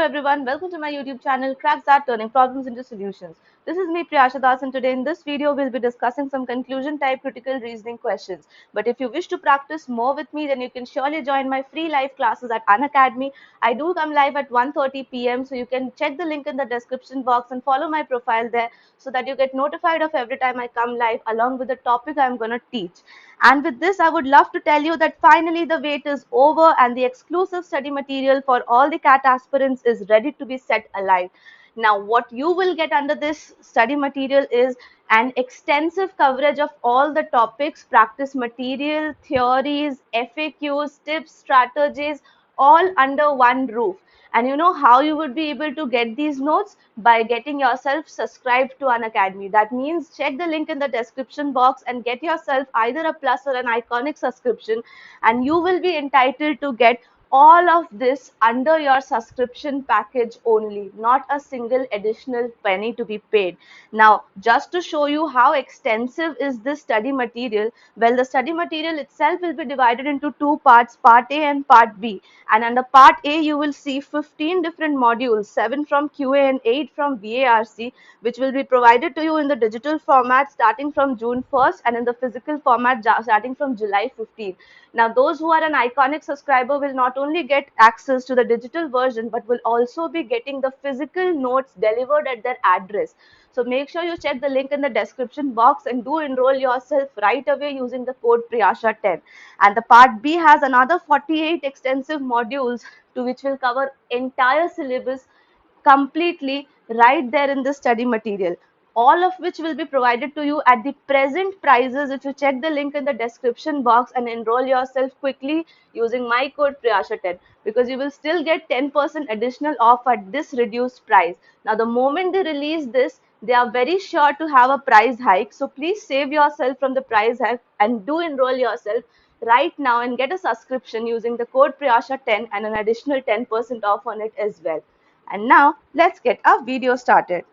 everyone, welcome to my YouTube channel XAT, turning problems into solutions. This is me Priyasha, and today in this video we'll be discussing some conclusion type critical reasoning questions. But if you wish to practice more with me, then you can surely join my free live classes at Unacademy. I do come live at 1:30 p.m. so you can check the link in the description box and follow my profile there so that you get notified of every time I come live along with the topic I'm going to teach. And with this, I would love to tell you that finally the wait is over and the exclusive study material for all the CAT aspirants is ready to be set alight. Now, what you will get under this study material is an extensive coverage of all the topics, practice material, theories, FAQs, tips, strategies, all under one roof. And you know how you would be able to get these notes? By getting yourself subscribed to Unacademy. That means check the link in the description box and get yourself either a plus or an iconic subscription, and you will be entitled to get all of this under your subscription package only, not a single additional penny to be paid. Now, just to show you how extensive is this study material, well, the study material itself will be divided into two parts, part A and part B. And under part A, you will see 15 different modules, 7 from QA and 8 from BARC, which will be provided to you in the digital format starting from June 1st and in the physical format starting from July 15th. Now, those who are an iconic subscriber will not only get access to the digital version, but will also be getting the physical notes delivered at their address. So make sure you check the link in the description box and do enroll yourself right away using the code Priyasha10. And the part B has another 48 extensive modules to which will cover entire syllabus completely right there in the study material, all of which will be provided to you at the present prices if you check the link in the description box and enroll yourself quickly using my code Priyasha10, because you will still get 10% additional off at this reduced price. Now, the moment they release this, they are very sure to have a price hike, so please save yourself from the price hike and do enroll yourself right now and get a subscription using the code Priyasha10 and an additional 10% off on it as well. And now let's get our video started.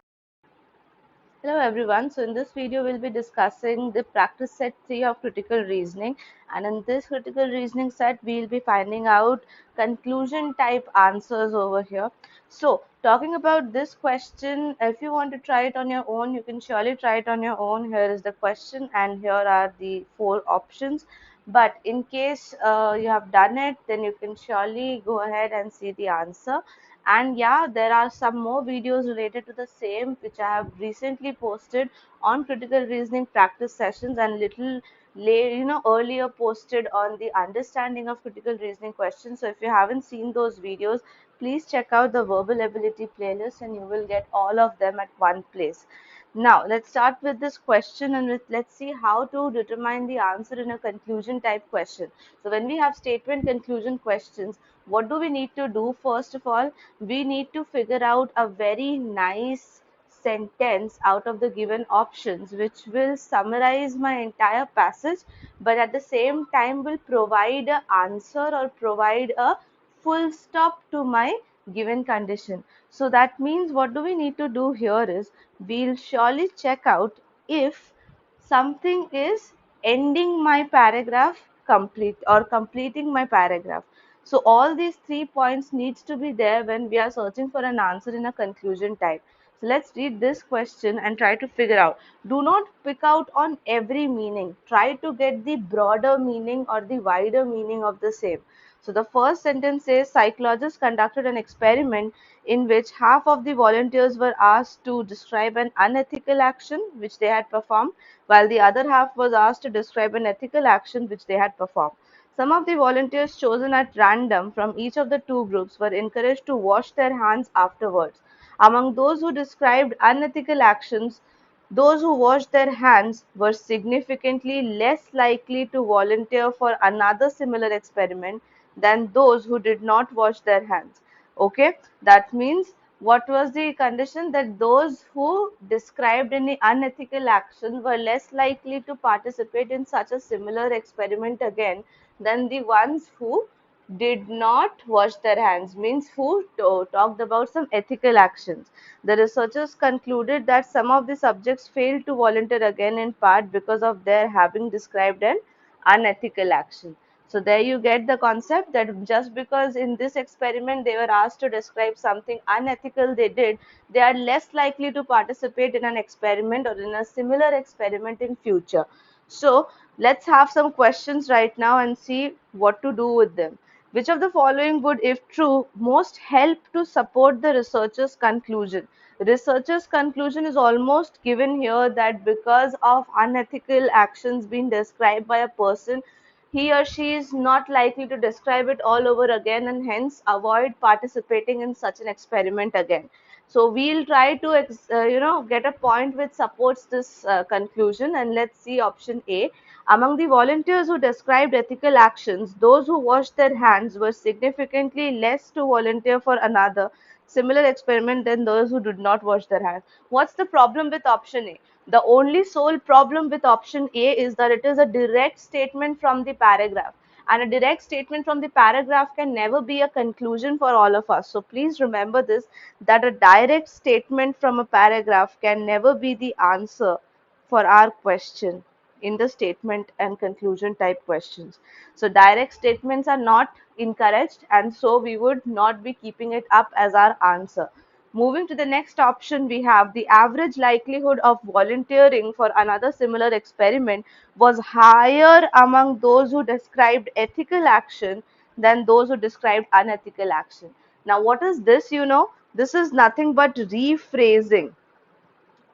Hello everyone, so in this video we'll be discussing the practice set 3 of critical reasoning, and in this critical reasoning set we'll be finding out conclusion type answers over here. So talking about this question, if you want to try it on your own, you can surely try it on your own. Here is the question and here are the 4 options. But in case you have done it, then you can surely go ahead and see the answer. And yeah, there are some more videos related to the same which I have recently posted on critical reasoning practice sessions, and little earlier posted on the understanding of critical reasoning questions. So if you haven't seen those videos, please check out the verbal ability playlist and you will get all of them at one place. Now let's start with this question and let's see how to determine the answer in a conclusion type question. So when we have statement conclusion questions, what do we need to do? First of all, we need to figure out a very nice sentence out of the given options which will summarize my entire passage, but at the same time will provide an answer or provide a full stop to my given condition. So that means what do we need to do here is we'll surely check out if something is ending my paragraph complete or completing my paragraph. So all these 3 points needs to be there when we are searching for an answer in a conclusion type. So let's read this question and try to figure out. Do not pick out on every meaning. Try to get the broader meaning or the wider meaning of the same. So the first sentence says psychologists conducted an experiment in which half of the volunteers were asked to describe an unethical action which they had performed, while the other half was asked to describe an ethical action which they had performed. Some of the volunteers chosen at random from each of the two groups were encouraged to wash their hands afterwards. Among those who described unethical actions, those who washed their hands were significantly less likely to volunteer for another similar experiment than those who did not wash their hands. Okay, that means what was the condition? That those who described any unethical action were less likely to participate in such a similar experiment again than the ones who did not wash their hands, means who talked about some ethical actions. The researchers concluded that some of the subjects failed to volunteer again in part because of their having described an unethical action. So there you get the concept that just because in this experiment they were asked to describe something unethical they did, they are less likely to participate in an experiment or in a similar experiment in future. So let's have some questions right now and see what to do with them. Which of the following would, if true, most help to support the researcher's conclusion? Researcher's conclusion is almost given here that because of unethical actions being described by a person, he or she is not likely to describe it all over again and hence avoid participating in such an experiment again. So we'll try to get a point which supports this conclusion, and let's see option A. Among the volunteers who described ethical actions, those who washed their hands were significantly less to volunteer for another similar experiment than those who did not wash their hands. What's the problem with option A? The only sole problem with option A is that it is a direct statement from the paragraph. And a direct statement from the paragraph can never be a conclusion for all of us. So please remember this, that a direct statement from a paragraph can never be the answer for our question in the statement and conclusion type questions. So direct statements are not encouraged, and so we would not be keeping it up as our answer. Moving to the next option, we have the average likelihood of volunteering for another similar experiment was higher among those who described ethical action than those who described unethical action. Now, what is this? This is nothing but rephrasing.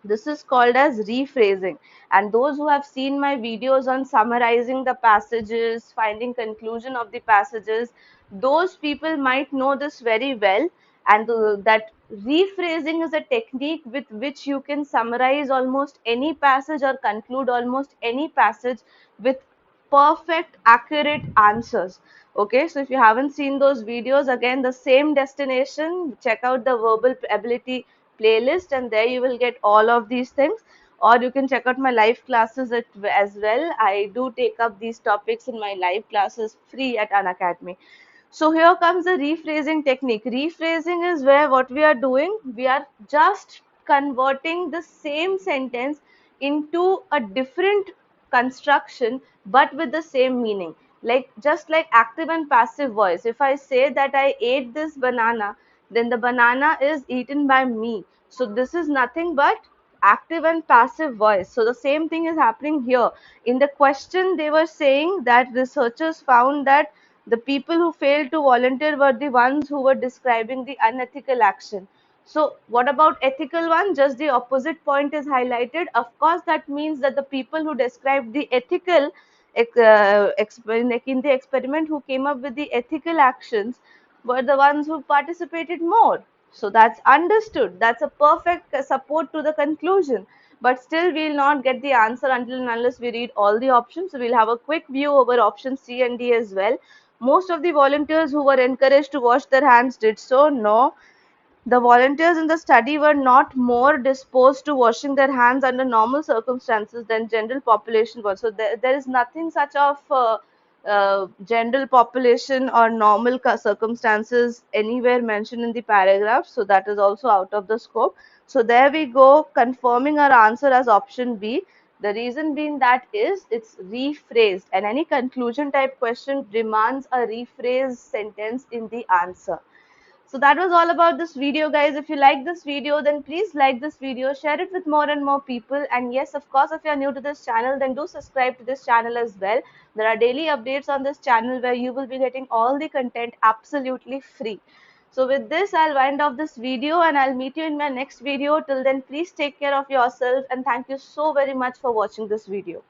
This is called as rephrasing. And those who have seen my videos on summarizing the passages, finding conclusion of the passages, those people might know this very well. And that rephrasing is a technique with which you can summarize almost any passage or conclude almost any passage with perfect, accurate answers. Okay, so if you haven't seen those videos, again, the same destination, check out the verbal ability playlist, and there you will get all of these things. Or you can check out my live classes as well. I do take up these topics in my live classes free at Unacademy. So here comes the rephrasing technique. Rephrasing is where what we are doing, we are just converting the same sentence into a different construction but with the same meaning. Like just like active and passive voice. If I say that I ate this banana, then the banana is eaten by me. So this is nothing but active and passive voice. So the same thing is happening here. In the question, they were saying that researchers found that the people who failed to volunteer were the ones who were describing the unethical action. So what about ethical one? Just the opposite point is highlighted. Of course, that means that the people who described the ethical in the experiment, who came up with the ethical actions, were the ones who participated more. So that's understood. That's a perfect support to the conclusion. But still, we'll not get the answer until and unless we read all the options. So we'll have a quick view over option C and D as well. Most of the volunteers who were encouraged to wash their hands did so. No. The volunteers in the study were not more disposed to washing their hands under normal circumstances than general population was. So there is nothing such of general population or normal circumstances anywhere mentioned in the paragraph. So that is also out of the scope. So there we go, confirming our answer as option B. The reason being that is it's rephrased, and any conclusion type question demands a rephrased sentence in the answer. So that was all about this video, guys. If you like this video, then please like this video, share it with more and more people. And yes, of course, if you are new to this channel, then do subscribe to this channel as well. There are daily updates on this channel where you will be getting all the content absolutely free. So with this, I'll wind off this video and I'll meet you in my next video. Till then, please take care of yourself and thank you so very much for watching this video.